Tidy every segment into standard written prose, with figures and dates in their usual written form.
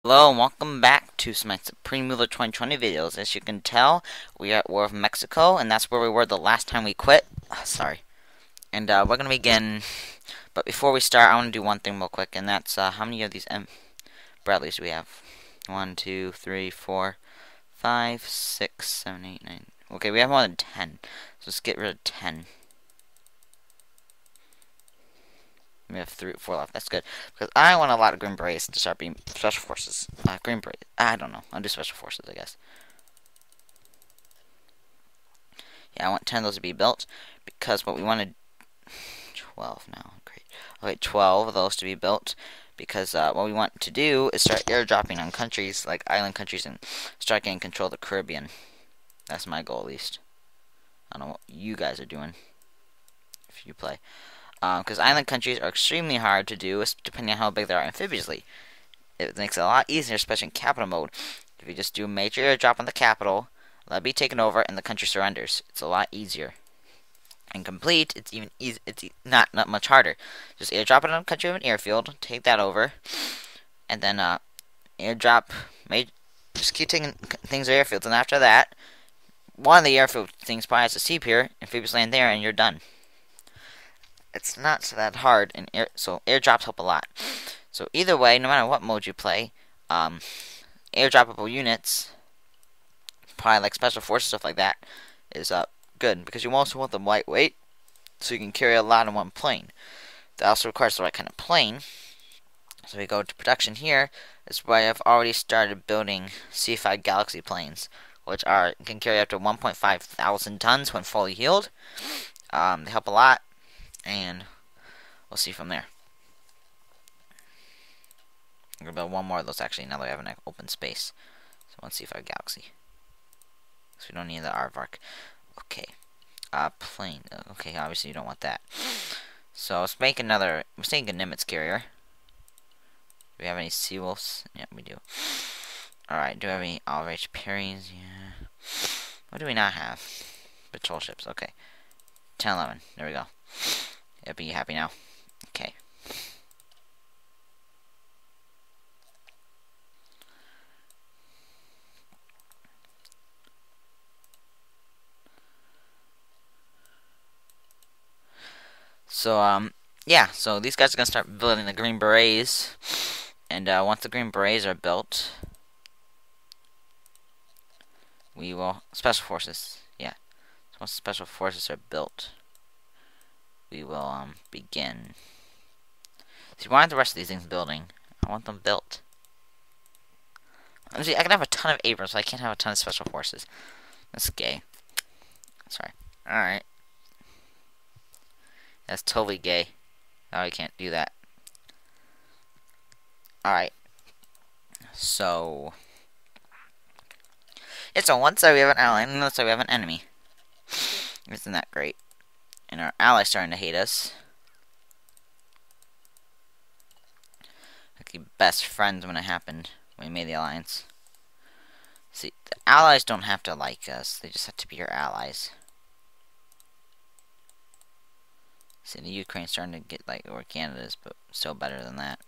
Hello and welcome back to some Supreme Ruler 2020 videos. As you can tell, we are at War of Mexico, and that's where we were the last time we quit. Sorry. And we're going to begin, but before we start, I want to do one thing real quick, and that's how many of these Bradleys do we have? 1, 2, 3, 4, 5, 6, 7, 8, 9. Okay, we have more than 10, so let's get rid of 10. We have 3, 4 left. That's good. Because I want a lot of Green Berets to start being Special Forces. Green Beret. I don't know. I'll do Special Forces, I guess. Yeah, I want 10 of those to be built. Because what we wanted... 12 now. Great. Okay, 12 of those to be built. Because what we want to do is start airdropping on countries, like island countries, and start getting control of the Caribbean. That's my goal, at least. I don't know what you guys are doing. If you play. Because island countries are extremely hard to do, depending on how big they are amphibiously. It makes it a lot easier, especially in capital mode. If you just do a major airdrop on the capital, let it be taken over, and the country surrenders. It's a lot easier. And complete, it's even easy. It's not much harder. Just airdrop it on a country of an airfield, take that over, and then airdrop. Just keep taking things to airfields, and after that, one of the airfield things probably has a sea pier, amphibious land there, and you're done. It's not that hard, and so airdrops help a lot. So either way, no matter what mode you play, airdroppable units, probably like special forces, stuff like that, is good, because you also want them lightweight, so you can carry a lot in one plane. That also requires the right kind of plane. So we go to production here. This is where I've already started building C5 Galaxy planes, which can carry up to 1.5 thousand tons when fully healed. They help a lot, and we'll see from there. I'm going to build one more of those, actually, now that we have an open space. So let's see if I have Galaxy. So we don't need the Aardvark. Okay. Plane. Okay, obviously you don't want that. So let's make another... Let's make a Nimitz carrier. Do we have any Seawolves? Yeah, we do. Alright, do we have any All-Rage Parries? Yeah. What do we not have? Patrol ships, okay. 10, 11. There we go. Yep, be happy now. Okay. So, yeah, so these guys are going to start building the Green Berets. And once the Green Berets are built, we will... Special Forces, yeah. So once the Special Forces are built, we will begin. See, why aren't the rest of these things building? I want them built. See, I can have a ton of Abrams, but I can't have a ton of Special Forces. That's gay. Sorry. Alright. That's totally gay. Oh, I can't do that. Alright. So... it's on one side we have an ally, and on the other side we have an enemy. Isn't that great? And our ally's starting to hate us. Like the best friends when it happened, when we made the alliance. See, the allies don't have to like us, they just have to be your allies. See, the Ukraine's starting to get like where Canada is, but still better than that.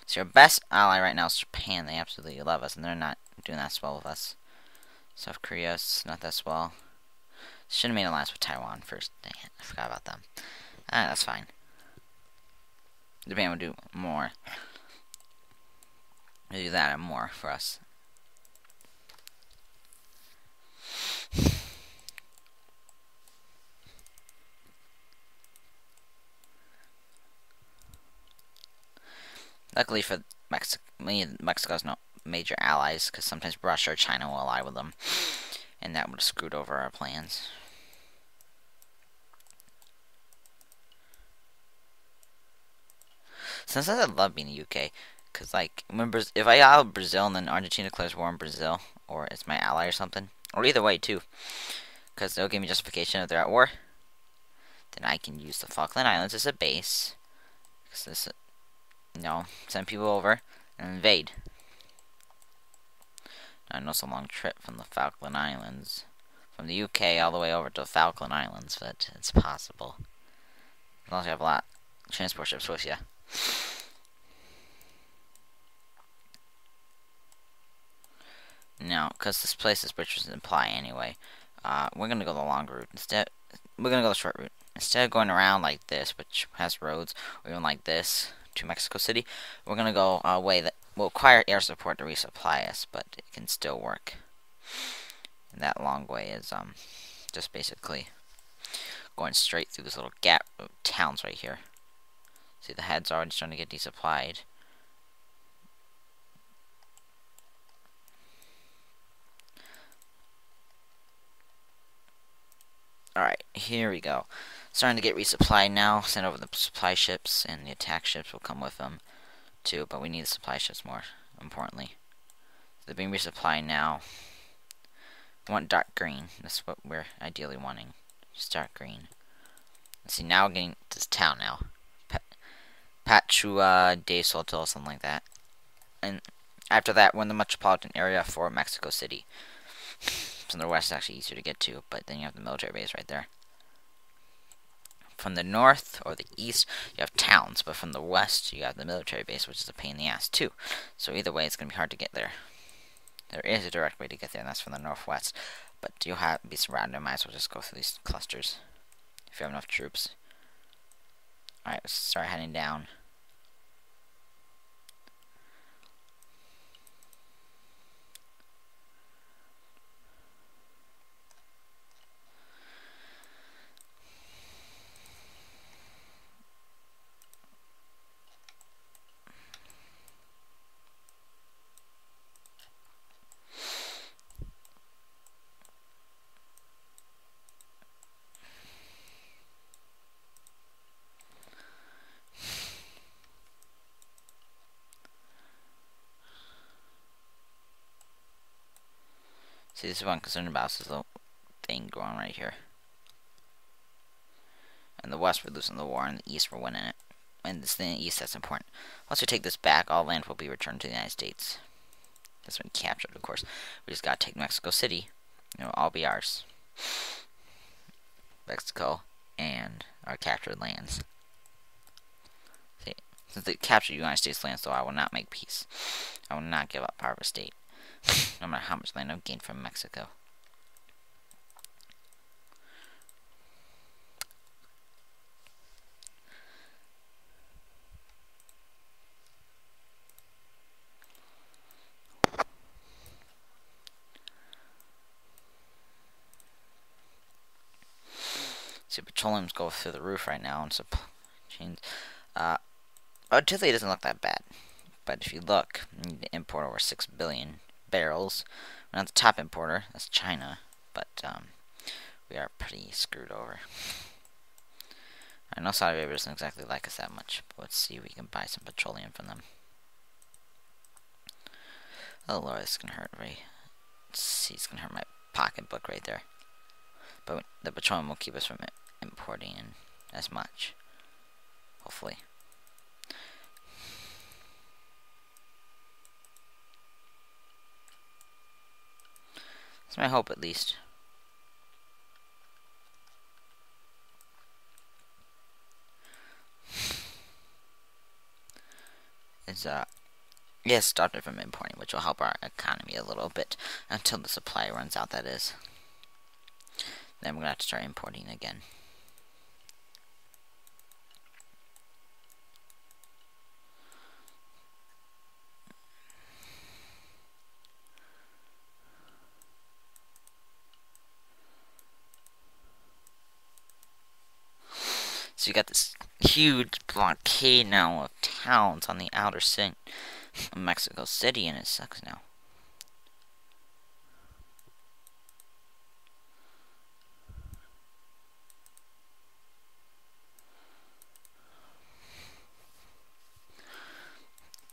So your best ally right now is Japan. They absolutely love us, and they're not doing that well with us. South Korea's not that well. Should have made an alliance with Taiwan first. Dang it, I forgot about them. That's fine. Japan would do more. They do that and more for us. Luckily for Mexico's no major allies, because sometimes Russia or China will ally with them, and that would have screwed over our plans. Sometimes I love being in the UK, because like, if I ally Brazil and then Argentina declares war on Brazil, or it's my ally or something, or either way too, because they'll give me justification if they're at war, then I can use the Falkland Islands as a base, because this, send people over and invade. I know it's a long trip from the Falkland Islands, from the UK all the way over to the Falkland Islands, but it's possible. As long as you have a lot of transport ships with you. Now, because this place is bridges imply anyway, we're gonna go the long route instead. We're gonna go the short route instead of going around like this, which has roads, or even like this to Mexico City. We're gonna go a way that will require air support to resupply us, but it can still work. And that long way is just basically going straight through this little gap of towns right here. See, the head's already starting to get desupplied. Alright, here we go. Starting to get resupplied now. Send over the supply ships, and the attack ships will come with them too, but we need the supply ships more importantly. They're being resupplied now. We want dark green. That's what we're ideally wanting. Just dark green. Let's see, now we're getting to this town now. Pachua de Soto, something like that. And after that, we're in the metropolitan area for Mexico City. From the west, it's actually easier to get to, but then you have the military base right there. From the north or the east, you have towns, but from the west, you have the military base, which is a pain in the ass too. So either way, it's going to be hard to get there. There is a direct way to get there, and that's from the northwest. But you'll be surrounded. Might as well just go through these clusters if you have enough troops. Alright, let's start heading down. See, this is what I'm concerned about, is this little thing going right here. In the west, we're losing the war, and the east, we're winning it. And this thing in the east, that's important. Once we take this back, all land will be returned to the United States. That's been captured, of course. We just gotta take Mexico City. It'll all be ours. Mexico and our captured lands. See, since they captured United States lands, though, I will not make peace. I will not give up part of a state. No matter how much land I've gained from Mexico. See, petroleum's going through the roof right now, and supply chains. Relatively, it doesn't look that bad. But if you look, you need to import over 6 billion barrels. We're not the top importer, that's China, but we are pretty screwed over. I know Saudi Arabia doesn't exactly like us that much, but let's see if we can buy some petroleum from them. Oh Lord, this is gonna hurt, right? Let's see, it's gonna hurt my pocketbook right there. But the petroleum will keep us from importing in as much, hopefully. That's my hope, at least. It's yes, started from importing, which will help our economy a little bit until the supply runs out. That is. Then we're gonna have to start importing again. So you got this huge blockade now of towns on the outer city of Mexico City, and it sucks now.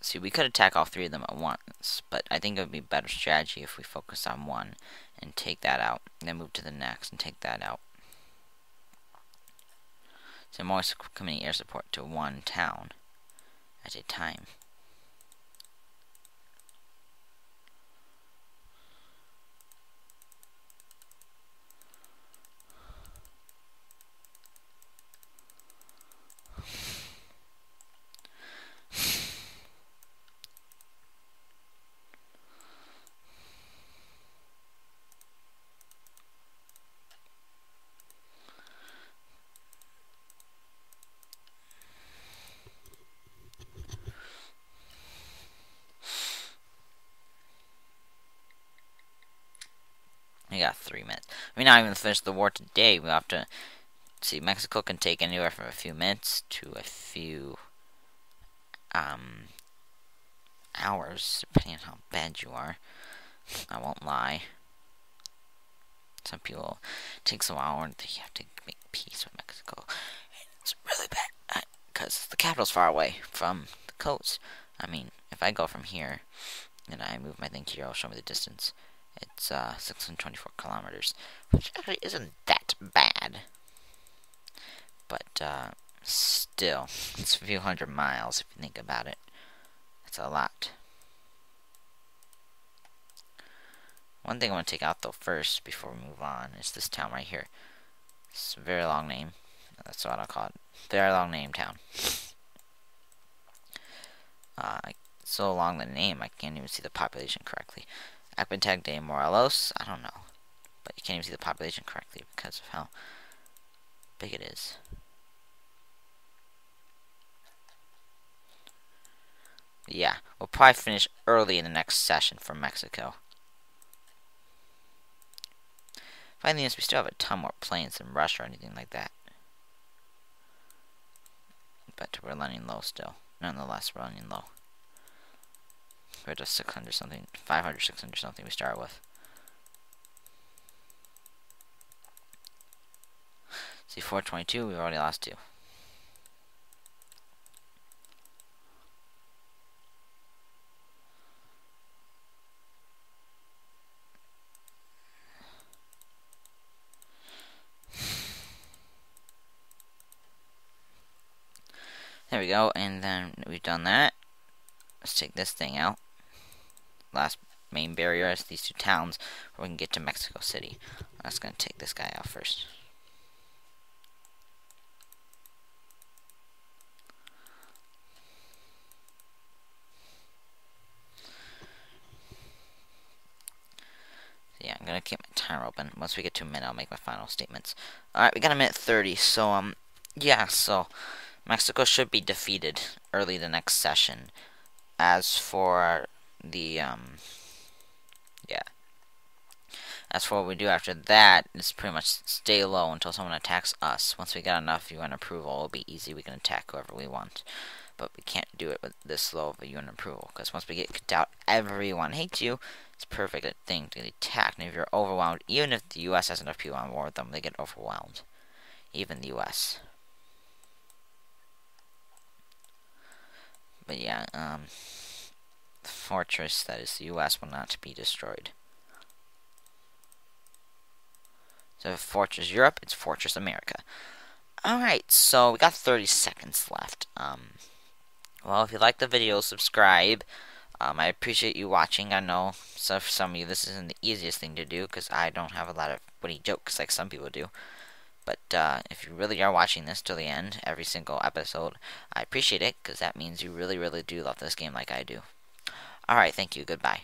See, we could attack all three of them at once, but I think it would be a better strategy if we focus on one and take that out, and then move to the next and take that out. So I'm always committing air support to one town at a time. We got 3 minutes. I mean, not even finish the war today. We have to see. Mexico can take anywhere from a few minutes to a few hours, depending on how bad you are. I won't lie. Some people it takes a while, and they have to make peace with Mexico. And it's really bad because the capital's far away from the coast. I mean, if I go from here and I move my thing here, it'll show me the distance. It's 624 kilometers, which actually isn't that bad. But still, it's a few hundred miles if you think about it. That's a lot. One thing I want to take out though first before we move on is this town right here. It's a very long name. That's what I'll call it. Very long name town. So long the name I can't even see the population correctly. Apentag de Morelos, I don't know. But you can't even see the population correctly because of how big it is. Yeah, we'll probably finish early in the next session for Mexico. Finally, we still have a ton more planes than Russia or anything like that. But we're running low still. Nonetheless, we're running low. We're just 600 something, 500, 600 something we start with. See, 422, we've already lost 2. There we go, and then we've done that. Let's take this thing out. Last main barrier is these 2 towns where we can get to Mexico City. I'm just going to take this guy out first. So yeah, I'm going to keep my timer open. Once we get to a minute, I'll make my final statements. Alright, we got a minute 30, so, yeah, so Mexico should be defeated early the next session. As for the, as for what we do after that, it's pretty much stay low until someone attacks us. Once we get enough UN approval, it'll be easy. We can attack whoever we want. But we can't do it with this low of a UN approval, because once we get kicked out, everyone hates you. It's a perfect thing to get attacked. And if you're overwhelmed, even if the US has enough people on board with them, they get overwhelmed. Even the US. But yeah, the fortress that is the US will not be destroyed. So Fortress Europe, it's Fortress America. Alright, so we got 30 seconds left. Well, if you like the video, subscribe. I appreciate you watching. I know so for some of you this isn't the easiest thing to do because I don't have a lot of witty jokes like some people do. But if you really are watching this till the end, every single episode, I appreciate it because that means you really, really do love this game like I do. Alright, thank you. Goodbye.